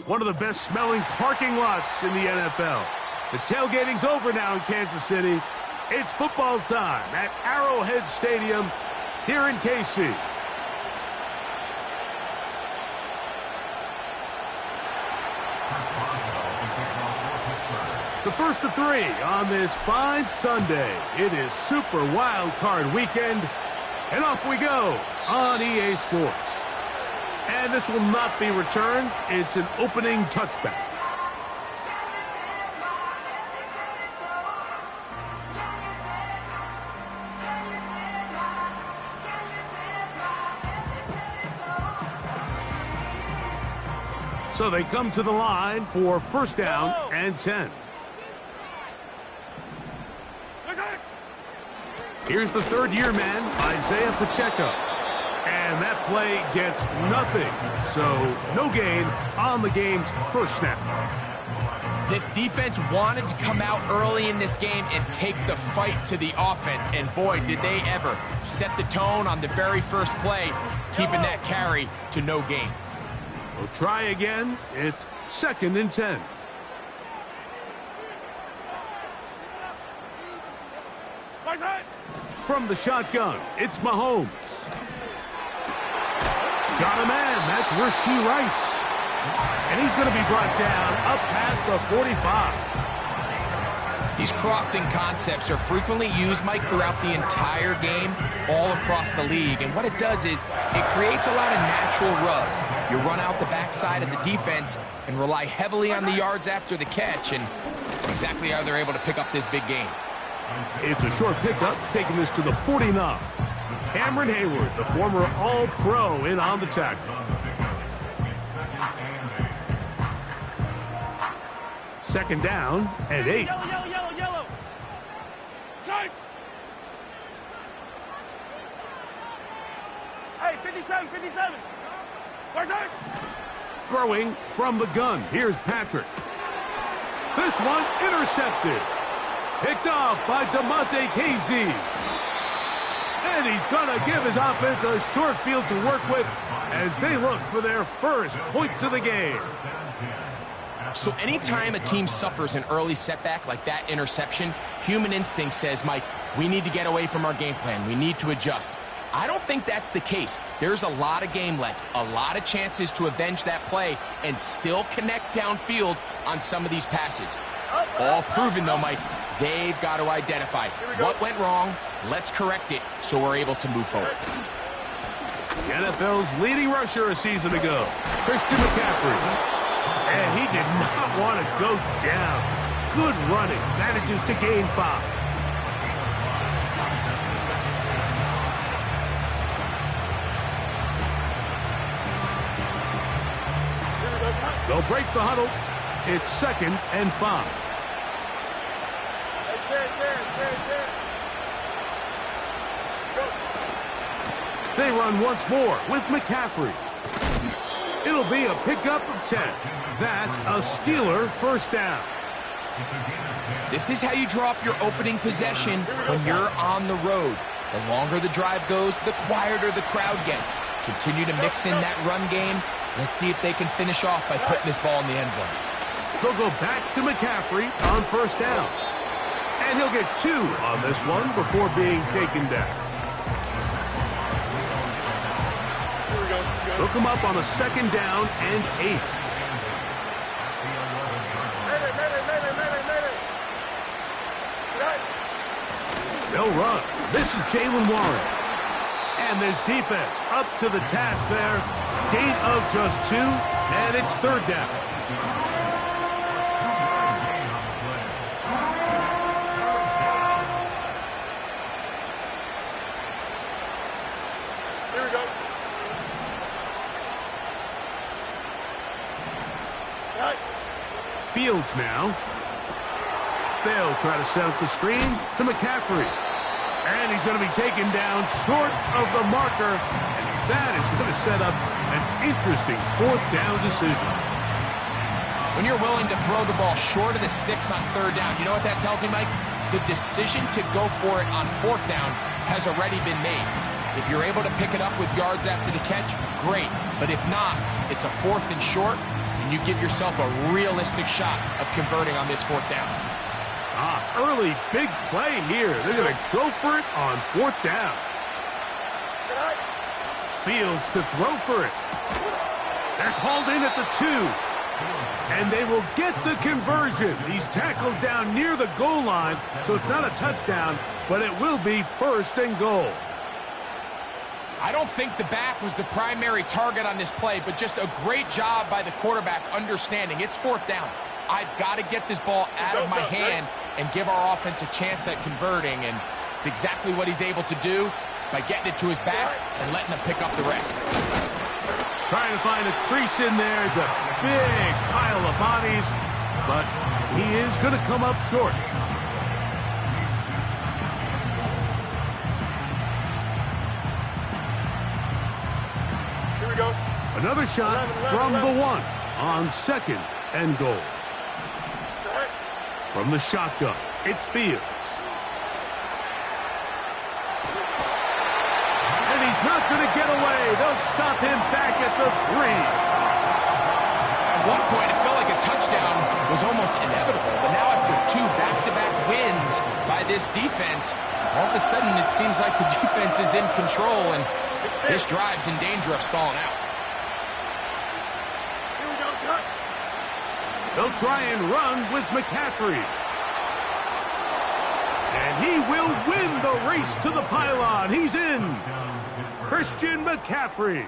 one of the best smelling parking lots in the NFL. The tailgating's over now in Kansas City. It's football time at Arrowhead Stadium here in KC. The first of three on this fine Sunday. It is Super Wild Card Weekend, and off we go on EA Sports. And this will not be returned. It's an opening touchback. So they come to the line for first down and 10. Here's the third-year man, Isaiah Pacheco. And that play gets nothing. So no gain on the game's first snap. This defense wanted to come out early in this game and take the fight to the offense. And boy, did they ever set the tone on the very first play, keeping that carry to no gain. We'll try again. It's second and 10. From the shotgun, it's Mahomes. Got a man. That's Rashee Rice. And he's going to be brought down up past the 45. These crossing concepts are frequently used, Mike, throughout the entire game, all across the league. And what it does is it creates a lot of natural rubs. You run out the backside of the defense and rely heavily on the yards after the catch. And exactly how they're able to pick up this big game. It's a short pickup, taking this to the 49. Cameron Hayward, the former All-Pro, in on the tackle. Second down and 8. Yellow. Strike. Hey, 57. Where's it? Throwing from the gun. Here's Patrick. This one intercepted. Picked off by DeMonte Casey. And he's going to give his offense a short field to work with as they look for their first points of the game. So anytime a team suffers an early setback like that interception, human instinct says, Mike, we need to get away from our game plan. We need to adjust. I don't think that's the case. There's a lot of game left, a lot of chances to avenge that play and still connect downfield on some of these passes. All proven, though, Mike. They've got to identify what went wrong. Let's correct it so we're able to move forward. The NFL's leading rusher a season ago, Christian McCaffrey. And he did not want to go down. Good running. Manages to gain 5. They'll break the huddle. It's second and 5. They run once more with McCaffrey. It'll be a pickup of 10. That's a Steeler first down. This is how you draw up your opening possession when you're on the road. The longer the drive goes, the quieter the crowd gets. Continue to mix in that run game. Let's see if they can finish off by putting this ball in the end zone. They'll go back to McCaffrey on first down. And he'll get 2 on this one before being taken down. They'll come up on a second down and 8. They'll run. This is Jaylen Warren. And this defense up to the task there. Gain of just 2, and it's third down. Here we go. Fields now. They'll try to set up the screen to McCaffrey. And he's going to be taken down short of the marker. And that is going to set up an interesting fourth down decision. When you're willing to throw the ball short of the sticks on third down, you know what that tells me, Mike? The decision to go for it on fourth down has already been made. If you're able to pick it up with yards after the catch, great. But if not, it's a 4th and short. and you give yourself a realistic shot of converting on this 4th down. Early big play here. They're going to go for it on 4th down. Fields to throw for it. That's hauled in at the 2. And they will get the conversion. He's tackled down near the goal line, so it's not a touchdown, but it will be 1st and goal. I don't think the back was the primary target on this play, but just a great job by the quarterback understanding it's 4th down. I've got to get this ball out of my hand and give our offense a chance at converting, and it's exactly what he's able to do by getting it to his back and letting him pick up the rest. Trying to find a crease in there. It's a big pile of bodies, but he is going to come up short. Here we go. Another shot from the 1 on 2nd and goal. From the shotgun, it's Fields. And he's not going to get away. They'll stop him back at the 3. At one point, it felt like a touchdown was almost inevitable, but now after 2 back-to-back wins by this defense, all of a sudden it seems like the defense is in control, and this drive's in danger of stalling out. Here we go, son. They'll try and run with McCaffrey. And he will win the race to the pylon. He's in. Christian McCaffrey.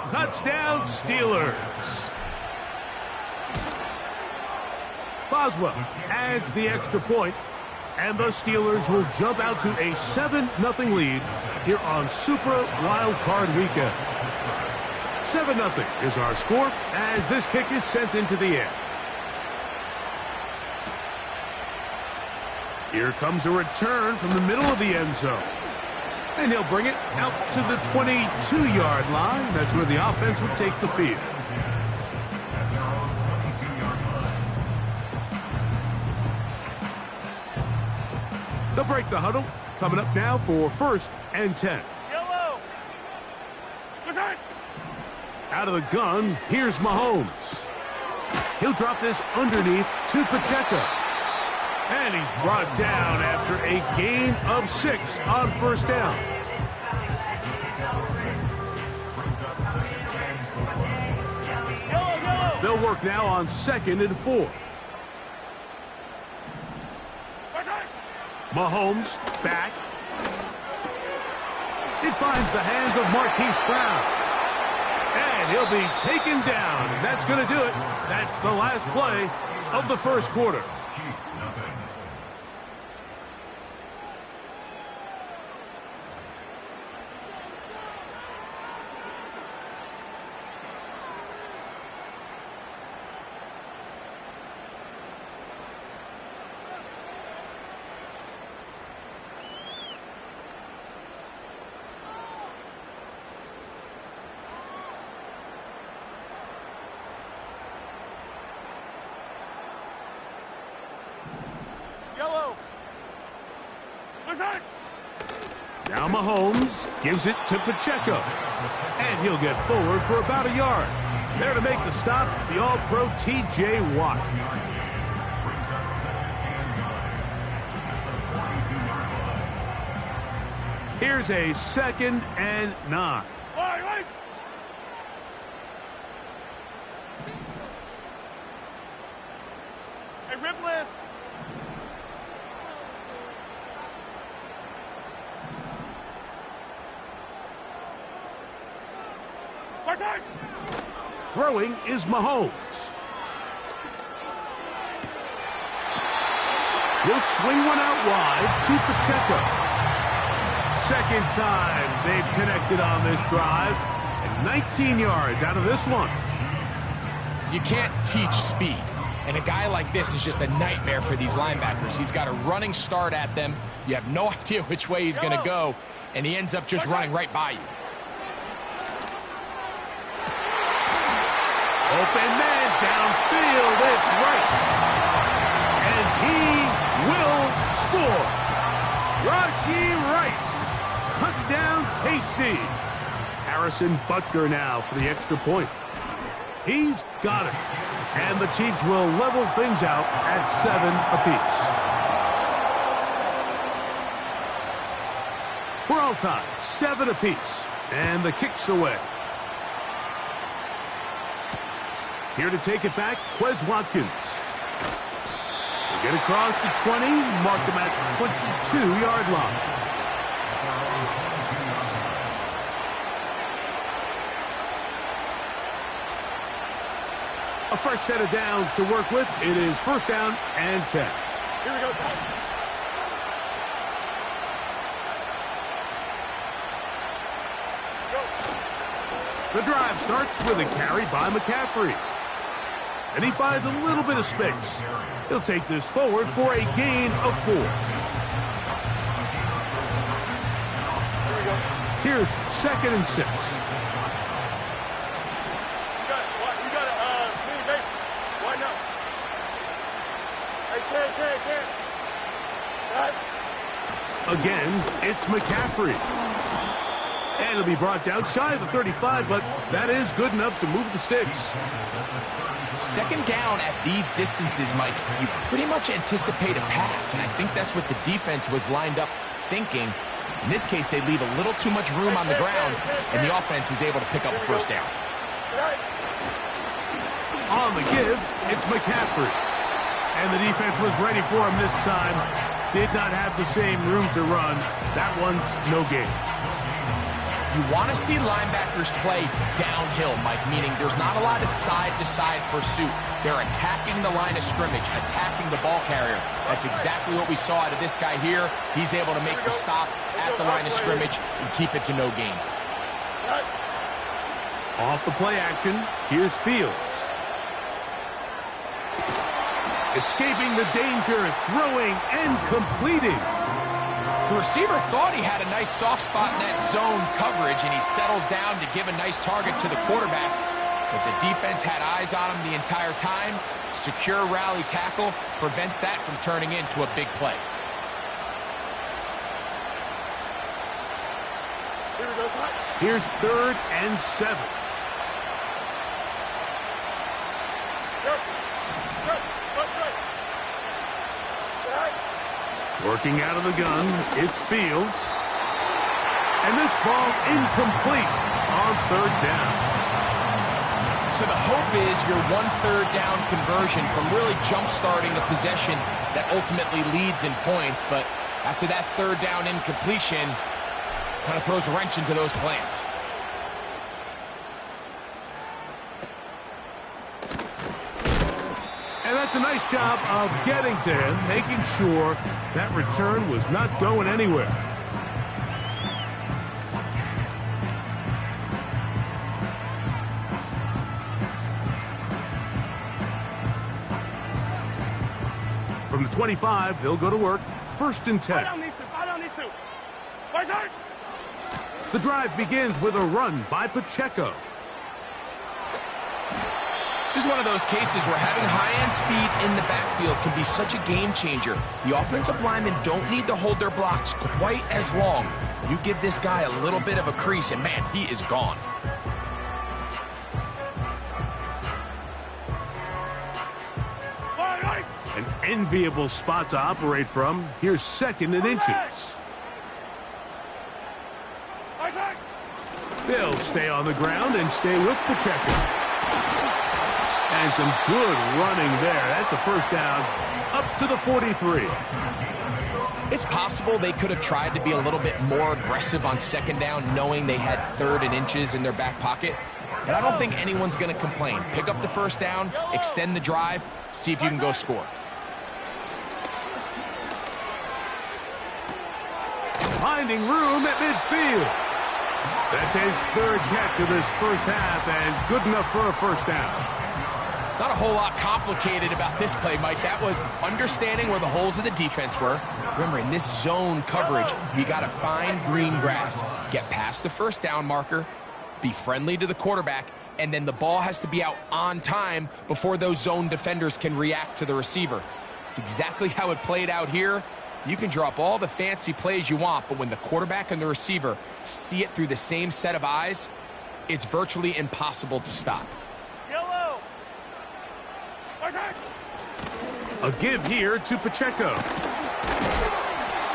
Touchdown, Steelers. Boswell adds the extra point, and the Steelers will jump out to a 7-0 lead here on Super Wild Card Weekend. 7-0 is our score as this kick is sent into the air. Here comes a return from the middle of the end zone. And he'll bring it out to the 22-yard line. That's where the offense will take the field. They'll break the huddle. Coming up now for 1st and 10. Yellow. Return. Out of the gun, here's Mahomes. He'll drop this underneath to Pacheco. And he's brought down after a gain of 6 on 1st down. Yellow. They'll work now on 2nd and 4. Return. Mahomes back. It finds the hands of Marquise Brown. And he'll be taken down. And that's going to do it. That's the last play of the 1st quarter. Yellow. Return. Now Mahomes gives it to Pacheco. And he'll get forward for about a yard. There to make the stop, the All-Pro T.J. Watt. Here's a 2nd and 9. Wait. Hey, rip list. Return. Throwing is Mahomes. He'll swing one out wide to Pacheco. 2nd time they've connected on this drive. And 19 yards out of this one. You can't teach speed, and a guy like this is just a nightmare for these linebackers. He's got a running start at them. You have no idea which way he's going to go, and he ends up just running right by you. Open man downfield, it's Rice. And he will score. Rashee Rice. Touchdown, KC. Harrison Butker now for the extra point. He's got it. And the Chiefs will level things out at 7 apiece. We're all tied, 7 apiece. And the kick's away. Here to take it back, Quez Watkins. They get across the 20, mark them at the 22-yard line. A fresh set of downs to work with. It is first down and 10. Here we go, Tom. The drive starts with a carry by McCaffrey. And he finds a little bit of space. He'll take this forward for a gain of 4. Here's 2nd and 6. You got it, mini base. Why not? Hey, can't. Again, it's McCaffrey. And it'll be brought down shy of the 35, but that is good enough to move the sticks. Second down at these distances, Mike, you pretty much anticipate a pass, and I think that's what the defense was lined up thinking. In this case, they leave a little too much room on the ground, and the offense is able to pick up a first down. On the give, it's McCaffrey. And the defense was ready for him this time. Did not have the same room to run. That one's no gain. You want to see linebackers play downhill, Mike, meaning there's not a lot of side-to-side pursuit. They're attacking the line of scrimmage, attacking the ball carrier. That's exactly what we saw out of this guy here. He's able to make the stop at the line of scrimmage and keep it to no gain. Off the play action, here's Fields. Escaping the danger, throwing and completing. The receiver thought he had a nice soft spot in that zone coverage, and he settles down to give a nice target to the quarterback. But the defense had eyes on him the entire time. Secure rally tackle prevents that from turning into a big play. Here's 3rd and 7. Working out of the gun, it's Fields. And this ball incomplete on 3rd down. So the hope is your 1/3 down conversion from really jump-starting a possession that ultimately leads in points. But after that 3rd down incompletion, kind of throws a wrench into those plans. And that's a nice job of getting to him, making sure that return was not going anywhere. From the 25, they'll go to work. 1st and 10. Fire down these two. Right side. The drive begins with a run by Pacheco. This is one of those cases where having high-end speed in the backfield can be such a game changer. The offensive linemen don't need to hold their blocks quite as long. You give this guy a little bit of a crease, and man, he is gone. An enviable spot to operate from. Here's 2nd and inches. They'll stay on the ground and stay with Pacheco. And some good running there. That's a first down up to the 43. It's possible they could have tried to be a little bit more aggressive on 2nd down, knowing they had 3rd and inches in their back pocket. But I don't think anyone's going to complain. Pick up the first down, extend the drive, see if you can go score. Finding room at midfield. That's his 3rd catch of this first half, and good enough for a first down. Not a whole lot complicated about this play, Mike. That was understanding where the holes of the defense were. Remember, in this zone coverage, you got to find green grass, get past the first down marker, be friendly to the quarterback, and then the ball has to be out on time before those zone defenders can react to the receiver. It's exactly how it played out here. You can drop all the fancy plays you want, but when the quarterback and the receiver see it through the same set of eyes, it's virtually impossible to stop. Yellow. A give here to Pacheco.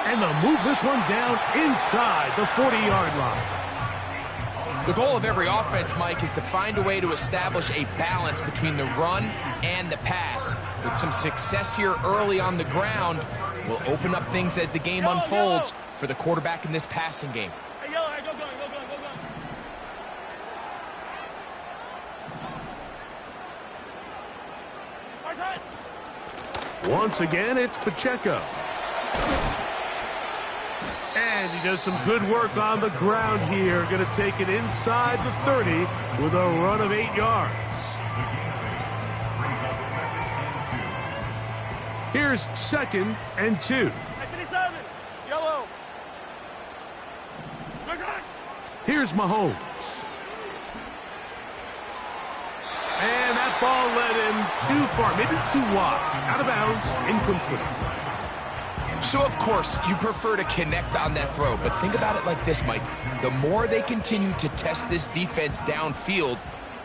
And they'll move this one down inside the 40-yard line. The goal of every offense, Mike, is to find a way to establish a balance between the run and the pass. With some success here early on the ground, will open up things as the game unfolds for the quarterback in this passing game. Hey, yellow, hey, go gun. Once again, it's Pacheco. And he does some good work on the ground here. Going to take it inside the 30 with a run of 8 yards. Here's 2nd and 2. Hey, 57, yellow. Here's Mahomes. And that ball led him too far, maybe too wide. Out of bounds, incomplete. So, of course, you prefer to connect on that throw, but think about it like this, Mike. The more they continue to test this defense downfield,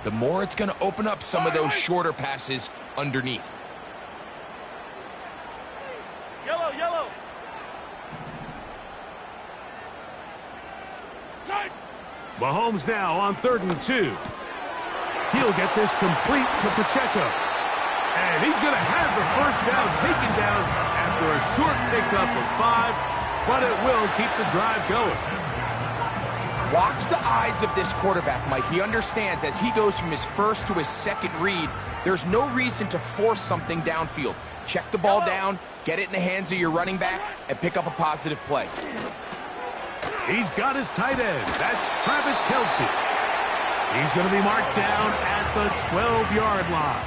the more it's going to open up some of those shorter passes underneath. Yellow. Mahomes now on 3rd and 2. He'll get this complete to Pacheco. And he's going to have the first down taken down after a short pickup of 5, but it will keep the drive going. Watch the eyes of this quarterback, Mike. He understands as he goes from his first to his second read, there's no reason to force something downfield. Check the ball down, get it in the hands of your running back, and pick up a positive play. He's got his tight end. That's Travis Kelce. He's going to be marked down at the 12-yard line.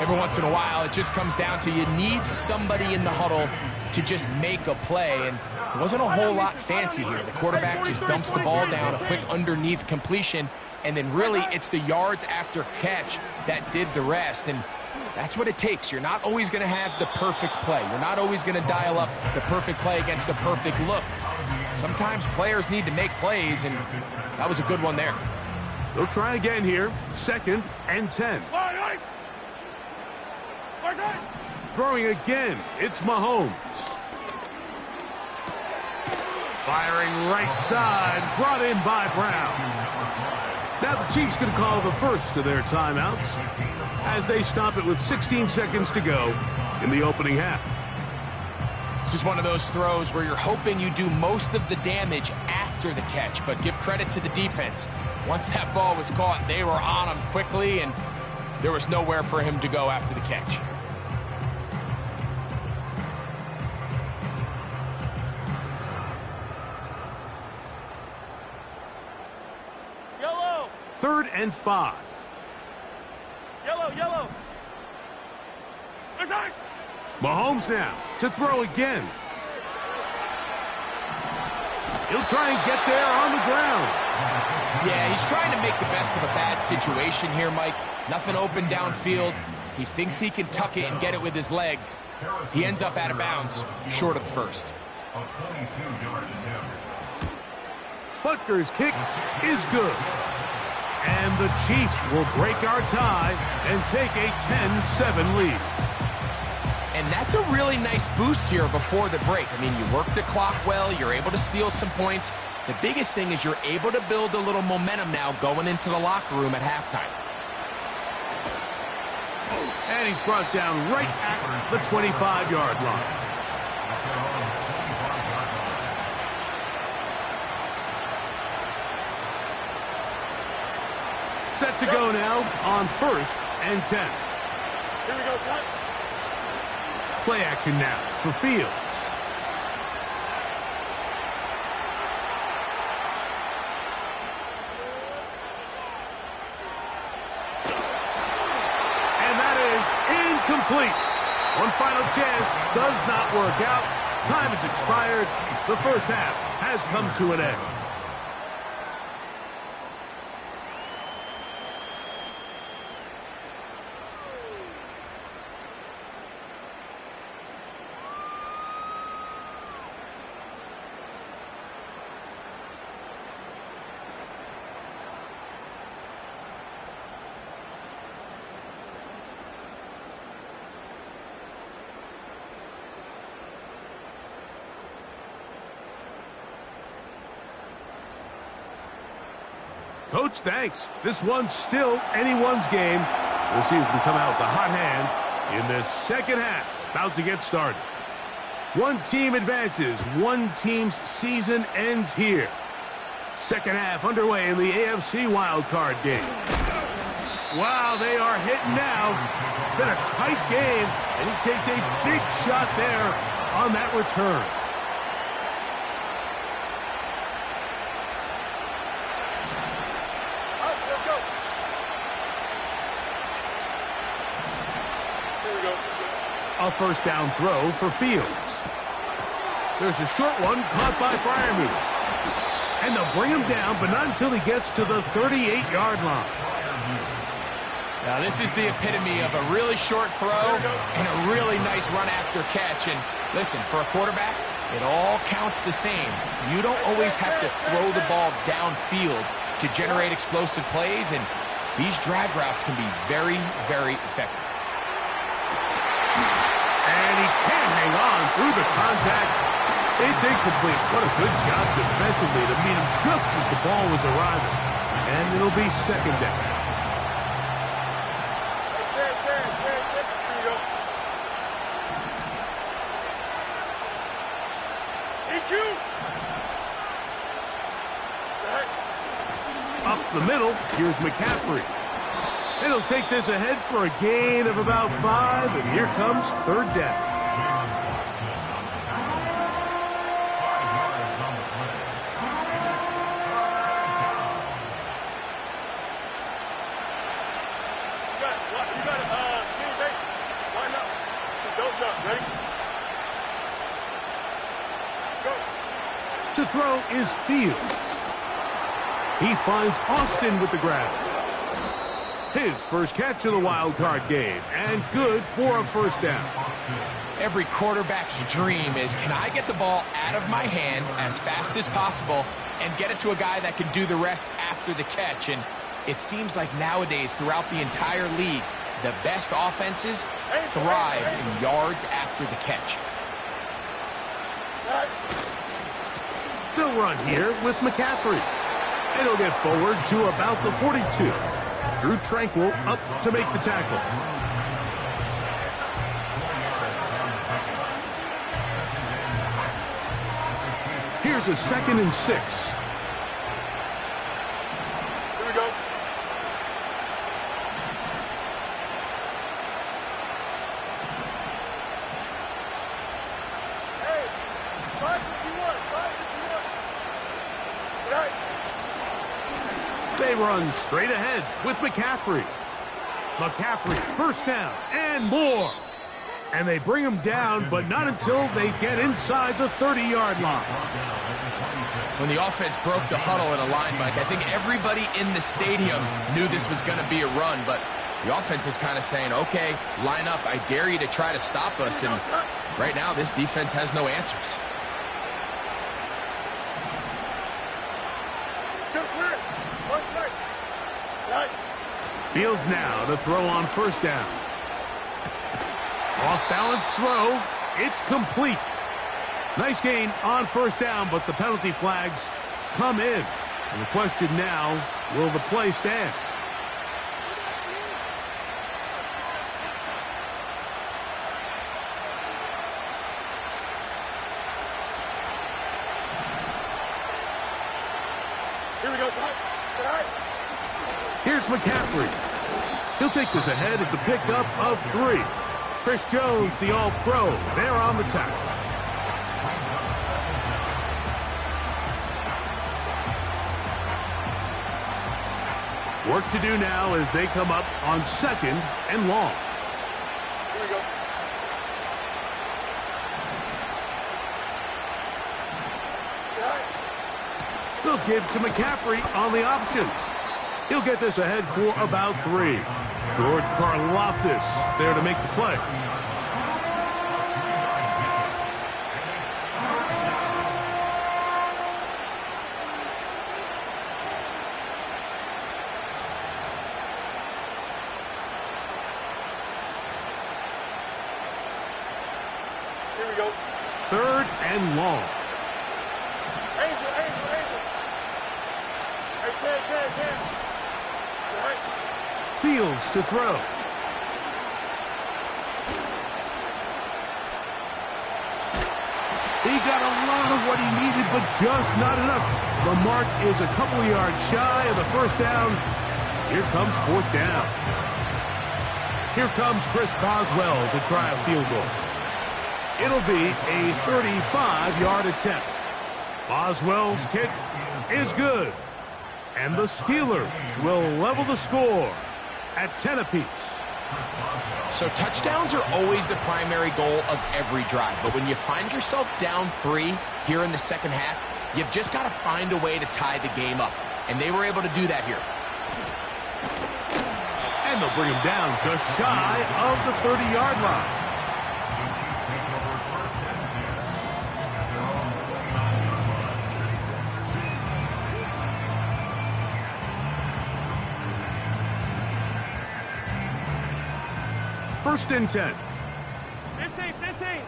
Every once in a while, it just comes down to you need somebody in the huddle to just make a play, and it wasn't a whole lot fancy here. The quarterback just dumps the ball down, a quick underneath completion, and then really it's the yards after catch that did the rest, and that's what it takes. You're not always going to have the perfect play. You're not always going to dial up the perfect play against the perfect look. Sometimes players need to make plays, and that was a good one there. They'll try again here. 2nd and 10. Throwing again, it's Mahomes. Firing right side, brought in by Brown. Now the Chiefs can call the first of their timeouts as they stop it with 16 seconds to go in the opening half. This is one of those throws where you're hoping you do most of the damage after the catch, but give credit to the defense. Once that ball was caught, they were on him quickly, and there was nowhere for him to go after the catch. Yellow. 3rd and 5. Yellow. Mahomes now to throw again. He'll try and get there on the ground. Yeah, he's trying to make the best of a bad situation here, Mike. Nothing open downfield. He thinks he can tuck it and get it with his legs. He ends up out of bounds, short of the first. Butker's kick is good. And the Chiefs will break our tie and take a 10-7 lead. And that's a really nice boost here before the break. I mean, you work the clock well, you're able to steal some points. The biggest thing is you're able to build a little momentum now going into the locker room at halftime. And he's brought down right at the 25-yard line. Set to go now on 1st and 10. Here we go, son. Play action now for Fields. And that is incomplete. One final chance does not work out. Time has expired. The first half has come to an end. Coach, thanks. This one's still anyone's game. We'll see who can come out with the hot hand in this second half. About to get started. One team advances. One team's season ends here. Second half underway in the AFC wildcard game. Wow, they are hitting now. Been a tight game, and he takes a big shot there on that return. Let's go. Here we go. A first down throw for Fields. There's a short one caught by Freiermuth. And they'll bring him down, but not until he gets to the 38-yard line. Now, this is the epitome of a really short throw and a really nice run after catch. And listen, for a quarterback, it all counts the same. You don't always have to throw the ball downfield to generate explosive plays, and these drag routes can be very, very effective. And he can't hang on through the contact. It's incomplete. What a good job defensively to meet him just as the ball was arriving. And it'll be second down. Up the middle, here's McCaffrey. And he'll take this ahead for a gain of about 5, and here comes third down. You got it. Kenny Bates. Line up. Don't jump. Ready? Go. To throw is Fields. He finds Austin with the grab. His first catch of the wild card game, and good for a first down. Every quarterback's dream is, can I get the ball out of my hand as fast as possible and get it to a guy that can do the rest after the catch? And it seems like nowadays, throughout the entire league, the best offenses thrive in yards after the catch. They'll run here with McCaffrey. And he'll get forward to about the 42. Drew Tranquil up to make the tackle. Here's a 2nd and 6. Here we go. Hey, 551. 551. Right. They run straight ahead with McCaffrey. McCaffrey, first down and more. And they bring him down, but not until they get inside the 30-yard line. When the offense broke the huddle in a line, Mike, I think everybody in the stadium knew this was going to be a run, but the offense is kind of saying, okay, line up, I dare you to try to stop us, and right now this defense has no answers. Fields now to throw on first down. Off-balance throw. It's complete. Nice gain on first down, but the penalty flags come in. And the question now, will the play stand? Here we go, side. Here's McCaffrey. He'll take this ahead. It's a pickup of 3. Chris Jones, the All-Pro, there on the tackle. Work to do now as they come up on 2nd and long. Here we go. They'll give to McCaffrey on the option. He'll get this ahead for about 3. George Karlaftis there to make the play. Here we go. 3rd and long. Angel. Hey, 10. All right. Fields to throw. He got a lot of what he needed, but just not enough. The mark is a couple of yards shy of the first down. Here comes fourth down. Here comes Chris Boswell to try a field goal. It'll be a 35-yard attempt. Boswell's kick is good. And the Steelers will level the score at 10 apiece. So touchdowns are always the primary goal of every drive. But when you find yourself down 3 here in the second half, you've just got to find a way to tie the game up. And they were able to do that here. And they'll bring him down just shy of the 30-yard line. First and 10. 15.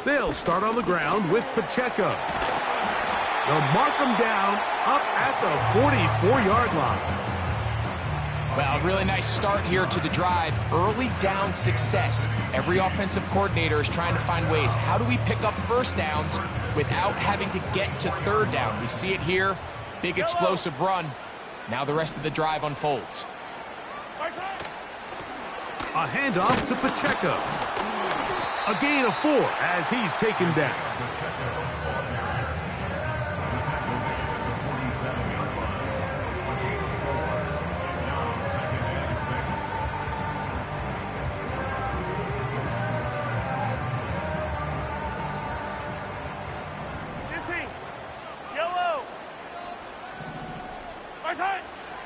They'll start on the ground with Pacheco. They'll mark him down up at the 44-yard line. Well, a really nice start here to the drive. Early down success. Every offensive coordinator is trying to find ways. How do we pick up first downs without having to get to third down? We see it here. Big explosive run. Now the rest of the drive unfolds. A handoff to Pacheco. A gain of 4 as he's taken down.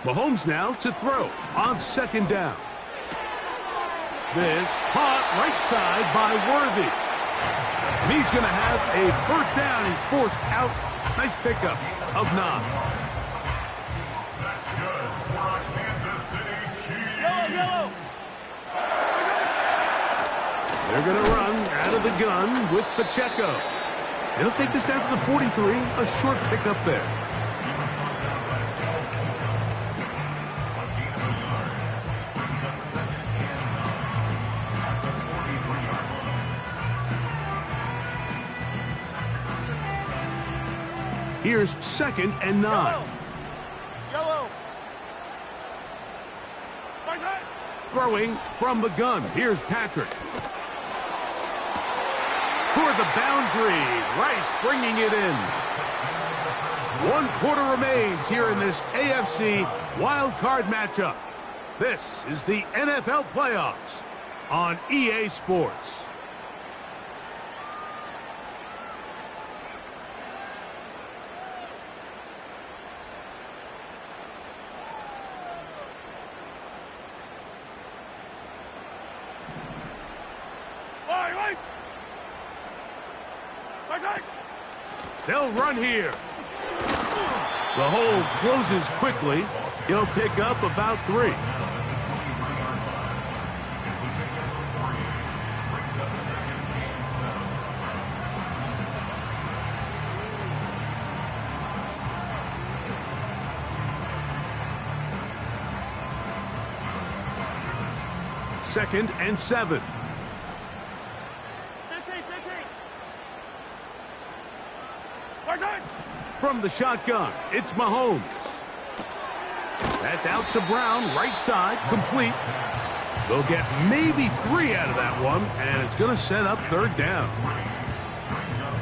Mahomes now to throw on second down. This caught right side by Worthy. And he's going to have a first down. He's forced out. Nice pickup of 9. That's good for Kansas City Chiefs. Yellow. They're going to run out of the gun with Pacheco. It'll take this down to the 43. A short pickup there. Here's second and 9. Yellow. Throwing from the gun. Here's Patrick. Toward the boundary. Rice bringing it in. 1 quarter remains here in this AFC wild card matchup. This is the NFL playoffs on EA Sports. They'll run here. The hole closes quickly. He'll pick up about 3. Second and 7. From the shotgun, it's Mahomes. That's out to Brown, right side, complete. They'll get maybe 3 out of that one, and it's going to set up third down.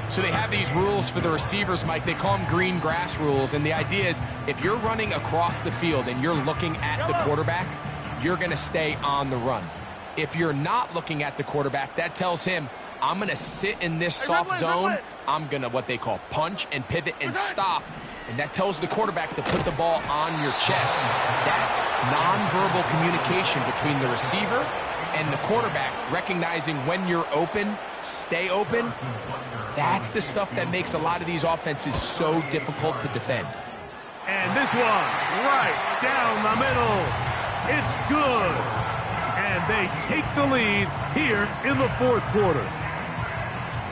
So they have these rules for the receivers, Mike. They call them green grass rules, and the idea is if you're running across the field and you're looking at the quarterback, you're going to stay on the run. If you're not looking at the quarterback, that tells him, I'm going to sit in this soft zone. I'm going to what they call punch and pivot and stop. And that tells the quarterback to put the ball on your chest. That nonverbal communication between the receiver and the quarterback, recognizing when you're open, stay open, that's the stuff that makes a lot of these offenses so difficult to defend. And this one, right down the middle. It's good. And they take the lead here in the fourth quarter.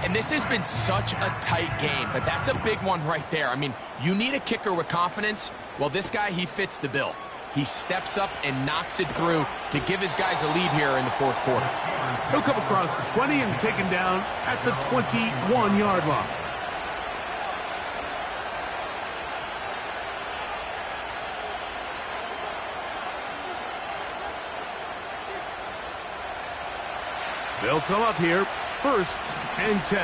And this has been such a tight game, but that's a big one right there. I mean, you need a kicker with confidence. Well, this guy, he fits the bill. He steps up and knocks it through to give his guys a lead here in the fourth quarter. He'll come across the 20 and taken down at the 21-yard line. They'll come up here, 1st and 10.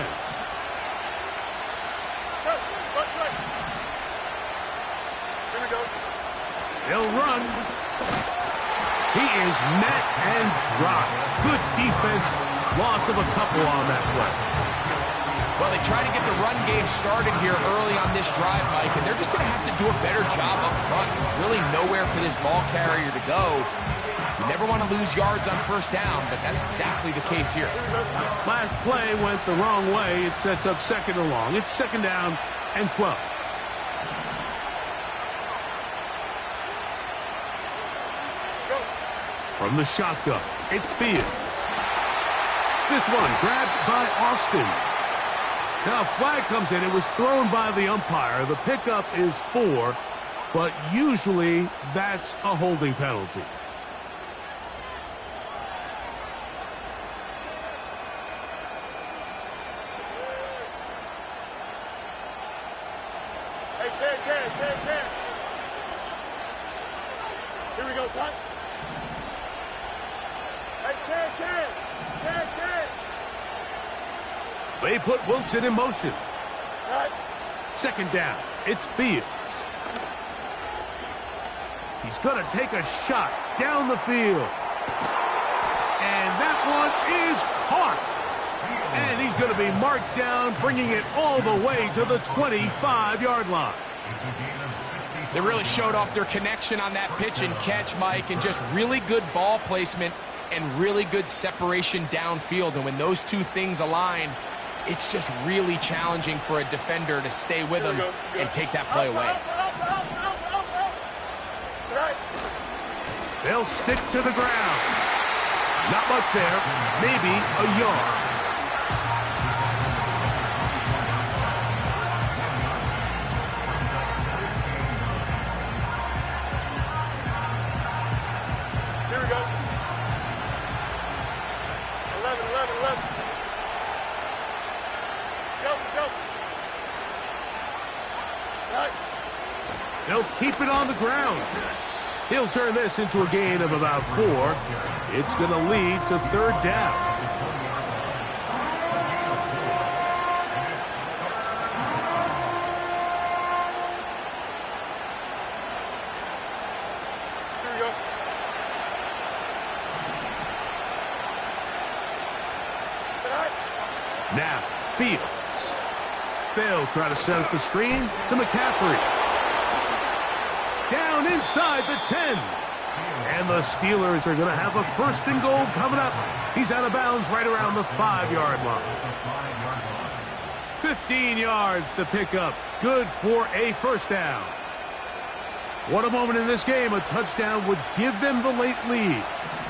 Right. Here we go. They'll run. He is met and dropped. Good defense. Loss of a couple on that play. Well, they try to get the run game started here early on this drive, Mike, and they're just going to have to do a better job up front. There's really nowhere for this ball carrier to go. You never want to lose yards on 1st down, but that's exactly the case here. Last play went the wrong way. It sets up 2nd and long. It's 2nd down and 12. From the shotgun, it's Fields. This one grabbed by Austin. Now a flag comes in. It was thrown by the umpire. The pickup is 4, but usually that's a holding penalty. Hey, here we go, son. Hey, Ken. They put Wilson in motion. Right. 2nd down. It's Fields. He's going to take a shot down the field. And that one is caught. And he's going to be marked down, bringing it all the way to the 25-yard line. They really showed off their connection on that pitch and catch, Mike, and just really good ball placement and really good separation downfield. And when those two things align, it's just really challenging for a defender to stay with them and take that play away. Right. They'll stick to the ground. Not much there. Maybe a yard. Here we go. 11. Go. Right. They'll keep it on the ground. He'll turn this into a gain of about 4. It's going to lead to 3rd down. Here we go. Tonight. Now, Fields. They'll try to set up the screen to McCaffrey. Down inside the 10. And the Steelers are going to have a 1st and goal coming up. He's out of bounds right around the 5-yard line. 15 yards to pick up. Good for a 1st down. What a moment in this game. A touchdown would give them the late lead.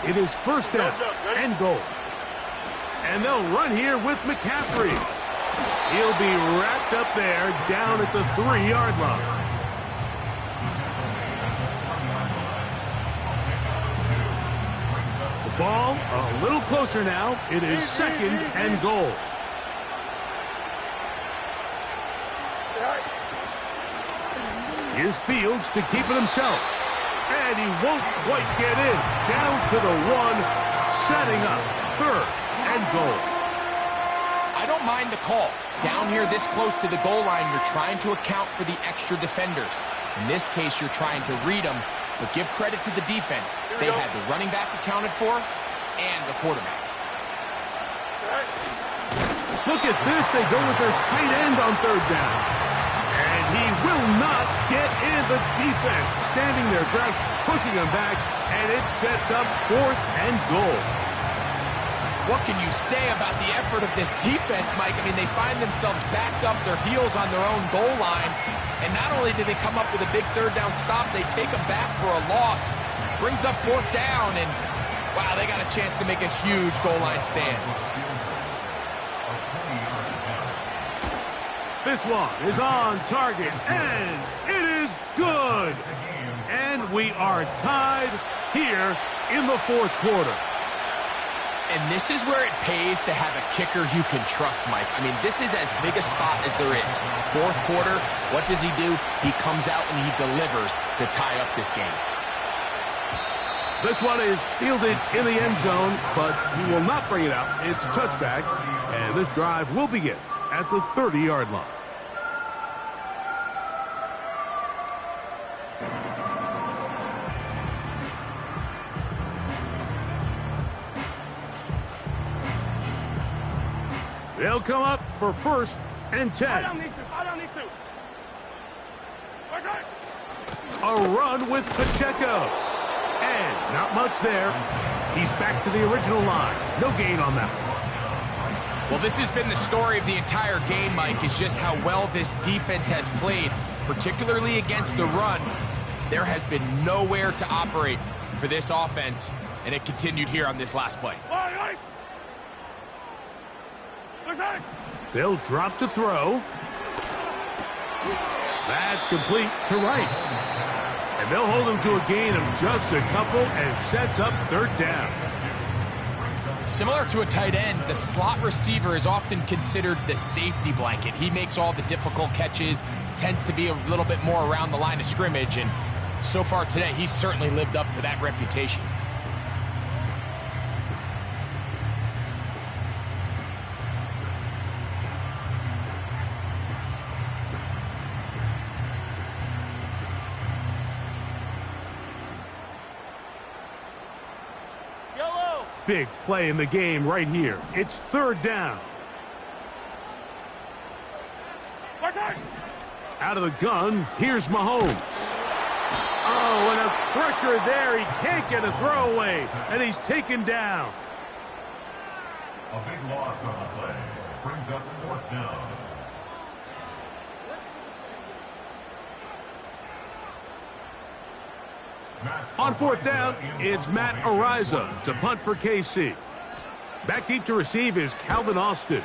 It is 1st down and goal. And they'll run here with McCaffrey. He'll be wrapped up there down at the 3-yard line. The ball a little closer now. It is 2nd and goal. Here's Fields to keep it himself. And he won't quite get in. Down to the 1, setting up 3rd and goal. I don't mind the call. Down here this close to the goal line, you're trying to account for the extra defenders. In this case, you're trying to read them, but give credit to the defense. They had the running back accounted for and the quarterback. Look at this. They go with their tight end on 3rd down. And he will not get in. The defense standing their ground, pushing him back, and it sets up 4th and goal. What can you say about the effort of this defense, Mike? I mean, they find themselves backed up their heels on their own goal line. And not only do they come up with a big 3rd down stop, they take them back for a loss. Brings up 4th down, and wow, they got a chance to make a huge goal line stand. This one is on target, and it is good. And we are tied here in the fourth quarter. And this is where it pays to have a kicker you can trust, Mike. I mean, this is as big a spot as there is. Fourth quarter, what does he do? He comes out and he delivers to tie up this game. This one is fielded in the end zone, but he will not bring it out. It's touchback, and this drive will begin at the 30-yard line. They'll come up for 1st and 10. Fire down these two. Fire down these two. A run with Pacheco. And not much there. He's back to the original line. No gain on that one. Well, this has been the story of the entire game, Mike, is just how well this defense has played, particularly against the run. There has been nowhere to operate for this offense, and it continued here on this last play. They'll drop to throw. That's complete to Rice. And they'll hold him to a gain of just a couple and sets up 3rd down. Similar to a tight end, the slot receiver is often considered the safety blanket. He makes all the difficult catches, tends to be a little bit more around the line of scrimmage, and so far today, he's certainly lived up to that reputation. Big play in the game right here. It's 3rd down. Out of the gun, here's Mahomes. Oh, and a pressure there. He can't get a throwaway, and he's taken down. A big loss on the play. Brings up 4th down. On 4th down, it's Matt Ariza to punt for KC. Back deep to receive is Calvin Austin.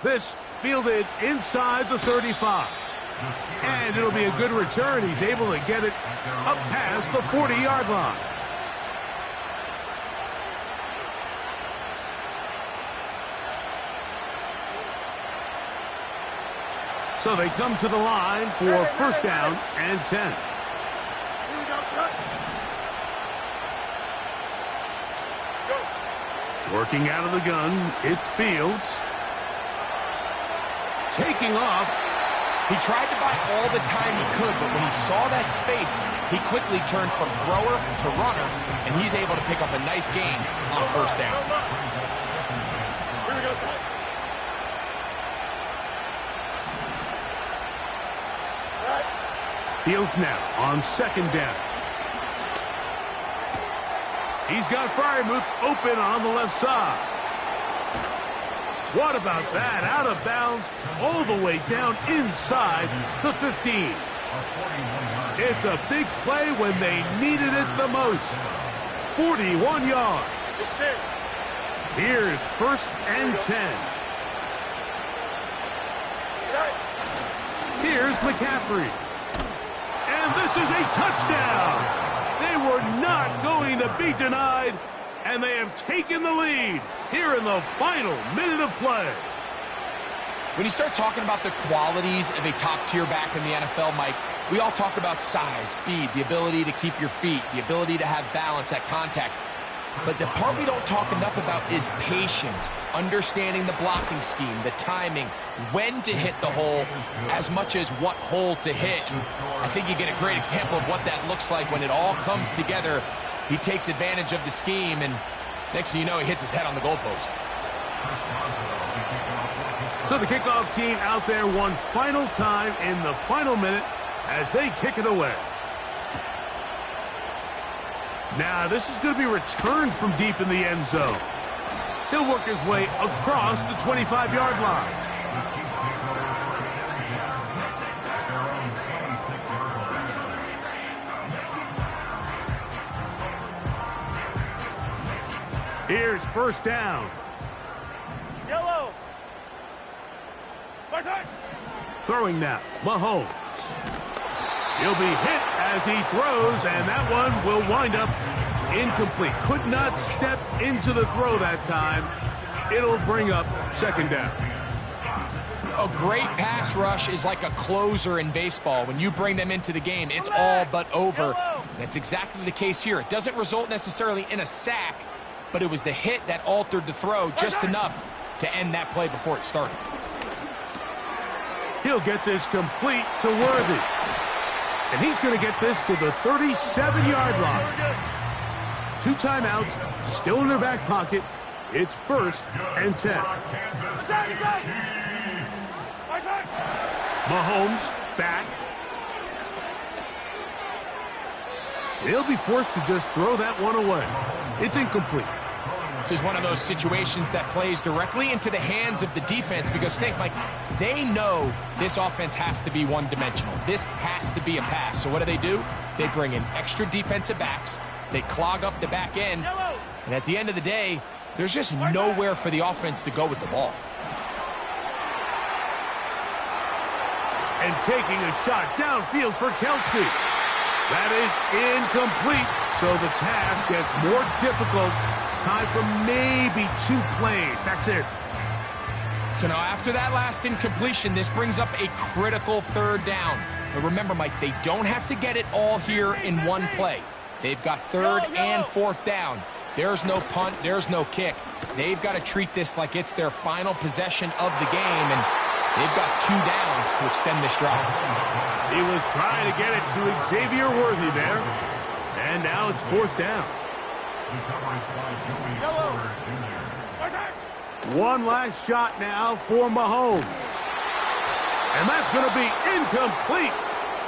This fielded inside the 35. And it'll be a good return. He's able to get it up past the 40-yard line. So they come to the line for 1st down and 10. Working out of the gun, it's Fields. Taking off. He tried to buy all the time he could, but when he saw that space, he quickly turned from thrower to runner, and he's able to pick up a nice gain on 1st down. Fields now on 2nd down. He's got Freiermuth open on the left side. What about that? Out of bounds all the way down inside the 15. It's a big play when they needed it the most. 41 yards. Here's 1st and 10. Here's McCaffrey. And this is a touchdown. They were not going to be denied, and they have taken the lead here in the final minute of play. When you start talking about the qualities of a top-tier back in the NFL, Mike, we all talk about size, speed, the ability to keep your feet, the ability to have balance at contact. But the part we don't talk enough about is patience, understanding the blocking scheme, the timing, when to hit the hole, as much as what hole to hit. And I think you get a great example of what that looks like when it all comes together. He takes advantage of the scheme, and next thing you know, he hits his head on the goalpost. So the kickoff team out there one final time in the final minute as they kick it away. Now, this is going to be returned from deep in the end zone. He'll work his way across the 25-yard line. Here's 1st down. Throwing now, Mahomes. He'll be hit as he throws, and that one will wind up incomplete. Could not step into the throw that time. It'll bring up second down. A great pass rush is like a closer in baseball. When you bring them into the game, it's all but over. That's exactly the case here. It doesn't result necessarily in a sack, but it was the hit that altered the throw just enough to end that play before it started. He'll get this complete to Worthy. And he's going to get this to the 37-yard line. 2 timeouts, still in their back pocket. It's 1st and 10. Mahomes back. He'll be forced to just throw that one away. It's incomplete. This is one of those situations that plays directly into the hands of the defense because think, Mike, they know this offense has to be one-dimensional. This has to be a pass. So what do? They bring in extra defensive backs. They clog up the back end. And at the end of the day, there's just nowhere for the offense to go with the ball. And taking a shot downfield for Kelsey. That is incomplete. So the task gets more difficult. Time for maybe 2 plays. That's it. So now after that last incompletion, this brings up a critical 3rd down. But remember, Mike, they don't have to get it all here in one play. They've got 3rd and 4th down. There's no punt. There's no kick. They've got to treat this like it's their final possession of the game, and they've got 2 downs to extend this drive. He was trying to get it to Xavier Worthy there. And now it's 4th down. One last shot now for Mahomes. And that's going to be incomplete.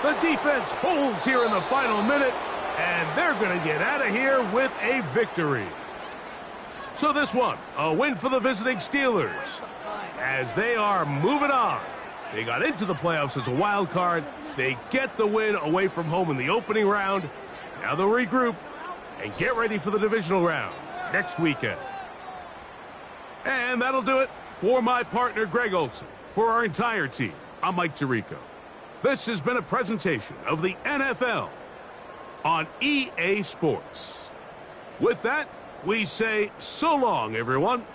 The defense holds here in the final minute, and they're going to get out of here with a victory. So this one, a win for the visiting Steelers, as they are moving on. They got into the playoffs as a wild card. They get the win away from home in the opening round. Now they'll regroup and get ready for the divisional round next weekend. And that'll do it for my partner, Greg Olson. For our entire team, I'm Mike Tirico. This has been a presentation of the NFL on EA Sports. With that, we say so long, everyone.